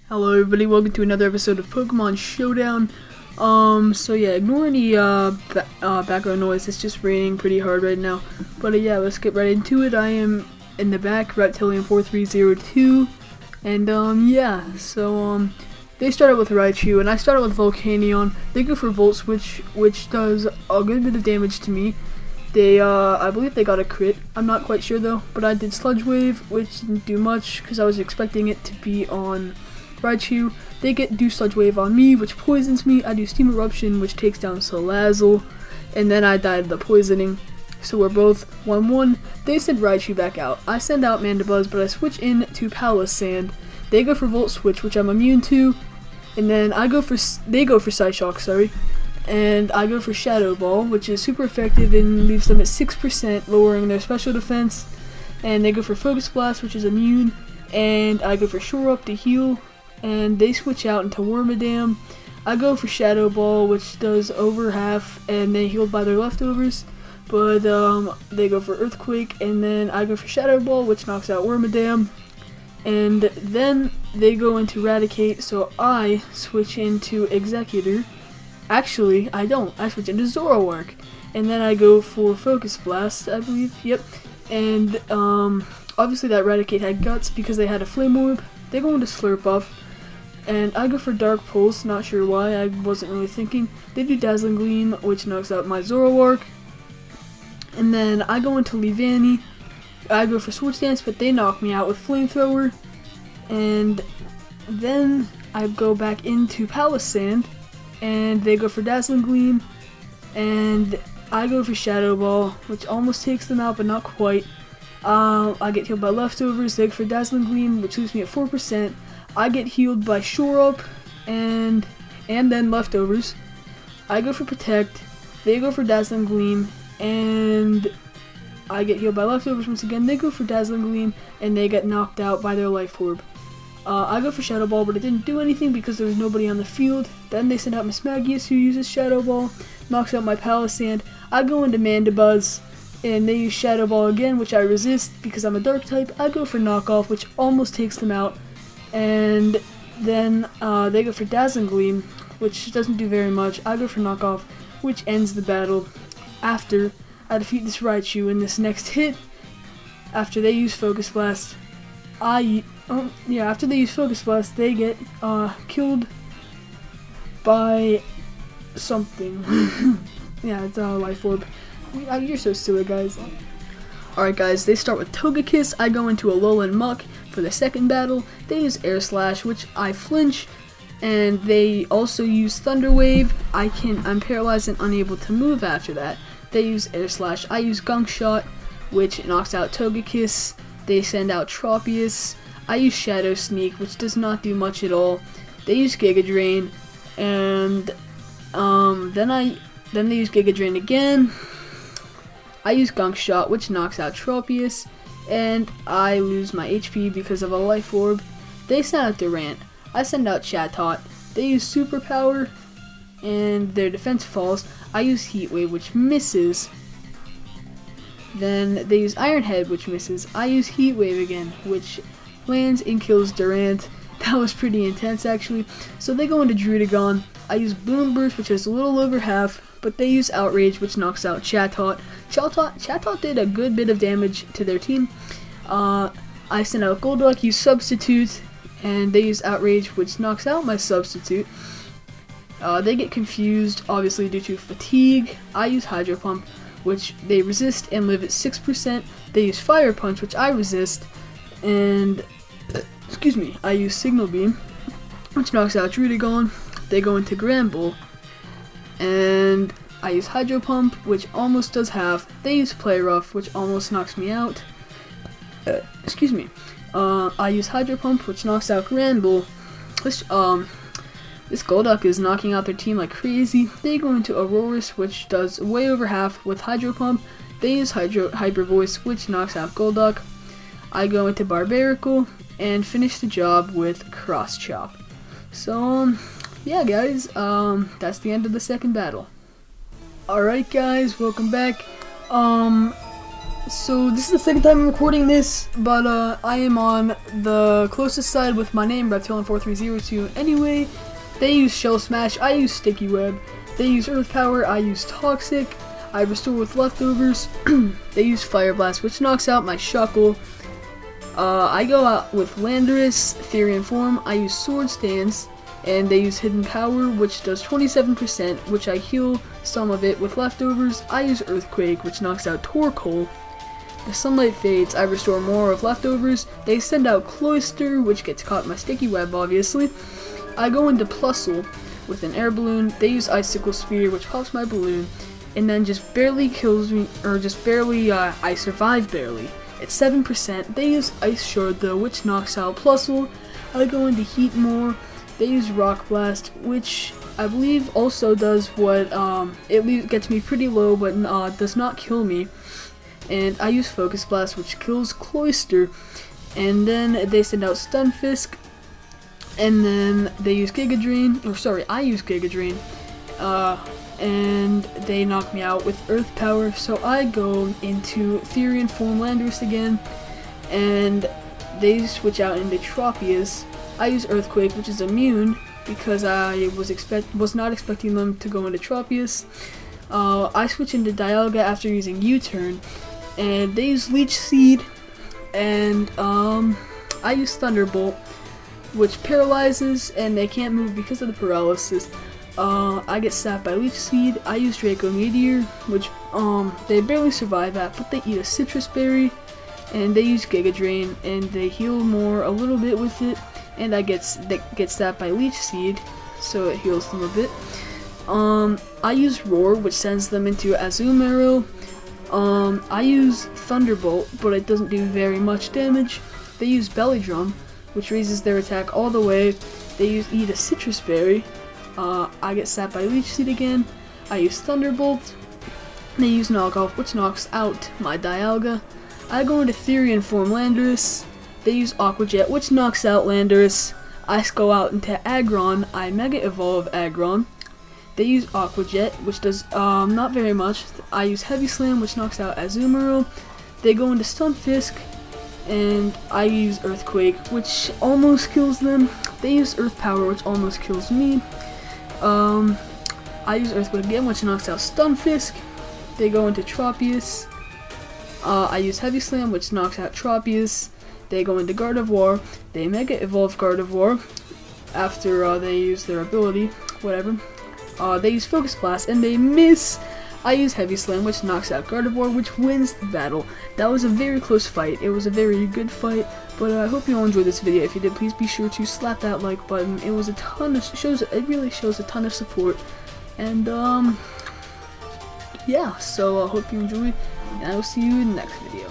Hello everybody, welcome to another episode of Pokemon Showdown. So yeah, ignore any background noise, it's just raining pretty hard right now. But yeah, let's get right into it. I am in the back, Reptilian 4302. And yeah, so they started with Raichu, and I started with Volcanion. They go for Volt Switch, which does a good bit of damage to me. They, I believe they got a crit. I'm not quite sure though, but I did Sludge Wave, which didn't do much because I was expecting it to be on Raichu. They do Sludge Wave on me, which poisons me. I do Steam Eruption, which takes down Salazzle, and then I died of the poisoning. So we're both 1-1. They send Raichu back out. I send out Mandibuzz, but I switch in to Palossand. They go for Volt Switch, which I'm immune to, and then they go for Psyshock, sorry. And I go for Shadow Ball, which is super effective and leaves them at 6%, lowering their special defense. And they go for Focus Blast, which is immune, and I go for Shore Up to heal. And they switch out into Wormadam. I go for Shadow Ball, which does over half, and they healed by their leftovers. But they go for Earthquake, and then I go for Shadow Ball, which knocks out Wormadam. And then they go into Eradicate, so I switch into Executor. Actually, I don't. I switch into Zoroark. And then I go for Focus Blast, I believe. Yep. And obviously that Eradicate had Guts because they had a Flame Orb. They go into Slurp Off. And I go for Dark Pulse, not sure why, I wasn't really thinking. They do Dazzling Gleam, which knocks out my Zoroark. And then I go into Leavanny. I go for Swords Dance, but they knock me out with Flamethrower. And then I go back into Palossand, and they go for Dazzling Gleam. And I go for Shadow Ball, which almost takes them out, but not quite. I get healed by leftovers. They go for Dazzling Gleam, which leaves me at 4%. I get healed by Shore Up and then leftovers. I go for Protect. They go for Dazzling Gleam, and I get healed by leftovers once again. They go for Dazzling Gleam, and they get knocked out by their Life Orb. I go for Shadow Ball, but it didn't do anything because there was nobody on the field. Then they send out Miss Magius, who uses Shadow Ball, knocks out my Palossand. I go into Mandibuzz, and they use Shadow Ball again, which I resist because I'm a Dark type. I go for Knockoff, which almost takes them out. And then they go for Dazzling Gleam, which doesn't do very much. I go for Knockoff, which ends the battle. After I defeat this Raichu in this next hit, after they use Focus Blast, after they use Focus Blast, they get killed by something. Yeah, it's a Life Orb. You're so silly, guys. Alright guys, they start with Togekiss. I go into Alolan Muck for the second battle. They use Air Slash, which I flinch, and they also use Thunder Wave. I'm paralyzed and unable to move after that. They use Air Slash. I use Gunk Shot, which knocks out Togekiss. They send out Tropius. I use Shadow Sneak, which does not do much at all. They use Giga Drain, and then they use Giga Drain again. I use Gunk Shot, which knocks out Tropius, and I lose my HP because of a Life Orb. They send out Durant. I send out Chatot. They use Superpower, and their defense falls. I use Heat Wave, which misses. Then they use Iron Head, which misses. I use Heat Wave again, which lands and kills Durant. That was pretty intense, actually. So they go into Druddigon. I use Boom Burst, which is a little over half, but they use Outrage, which knocks out Chatot. Chatot did a good bit of damage to their team. I send out Golduck, use Substitute, and they use Outrage, which knocks out my Substitute. They get confused, obviously, due to fatigue. I use Hydro Pump, which they resist and live at 6%. They use Fire Punch, which I resist, and I use Signal Beam, which knocks out Druddigon. They go into Granbull, and I use Hydro Pump, which almost does half. They use Play Rough, which almost knocks me out. I use Hydro Pump, which knocks out Granbull. This Golduck is knocking out their team like crazy. They go into Aurorus, which does way over half with Hydro Pump. They use Hyper Voice, which knocks out Golduck. I go into Barbarical and finish the job with Cross Chop. So, yeah guys, that's the end of the second battle. Alright guys, welcome back. So this is the second time I'm recording this, but I am on the closest side with my name, Reptilian4302. Anyway, they use Shell Smash, I use Sticky Web. They use Earth Power, I use Toxic. I restore with Leftovers. They use Fire Blast, which knocks out my Shuckle. I go out with Landorus, Therian Form. I use Sword Stance, and they use Hidden Power, which does 27%, which I heal some of it with Leftovers. I use Earthquake, which knocks out Torkoal. The Sunlight Fades, I restore more of Leftovers. They send out Cloyster, which gets caught in my Sticky Web, obviously. I go into Plusle with an Air Balloon. They use Icicle Spear, which pops my balloon, and then just barely kills me, or just barely, I survive barely. It's 7%. They use Ice Shard though, which knocks out Plusle. I go into Heat more. They use Rock Blast, which I believe also does what, it gets me pretty low, but does not kill me. And I use Focus Blast, which kills Cloyster. And then they send out Stunfisk. And then they use Giga Drain, or sorry, I use Giga Drain. And they knock me out with Earth Power, so I go into Therian Form Landorus again, and they switch out into Tropius. I use Earthquake, which is immune, because I was not expecting them to go into Tropius. I switch into Dialga after using U-Turn, and they use Leech Seed, and I use Thunderbolt, which paralyzes, and they can't move because of the paralysis. I get sapped by Leech Seed. I use Draco Meteor, which they barely survive at, but they eat a Citrus Berry, and they use Giga Drain, and they heal more a little bit with it, and they get sapped by Leech Seed, so it heals them a bit. I use Roar, which sends them into Azumarill. I use Thunderbolt, but it doesn't do very much damage. They use Belly Drum, which raises their attack all the way. They eat a Citrus Berry. I get sapped by Leech Seed again. I use Thunderbolt. They use Knockoff, which knocks out my Dialga. I go into Therian Form Landorus. They use Aqua Jet, which knocks out Landorus. I go out into AGGRON. I Mega Evolve AGGRON. They use Aqua Jet, which does not very much. I use Heavy Slam, which knocks out Azumarill. They go into Stunfisk, and I use Earthquake, which almost kills them. They use Earth Power, which almost kills me. I use Earthquake again, which knocks out Stunfisk. They go into Tropius. I use Heavy Slam, which knocks out Tropius. They go into Gardevoir. They Mega Evolve Gardevoir after they use their ability, whatever. They use Focus Blast, and they miss. I use Heavy Slam, which knocks out Gardevoir, which wins the battle. That was a very close fight. It was a very good fight, but I hope you all enjoyed this video. If you did, please be sure to slap that like button. It was a ton of it really shows a ton of support, and yeah. So I hope you enjoyed, and I will see you in the next video.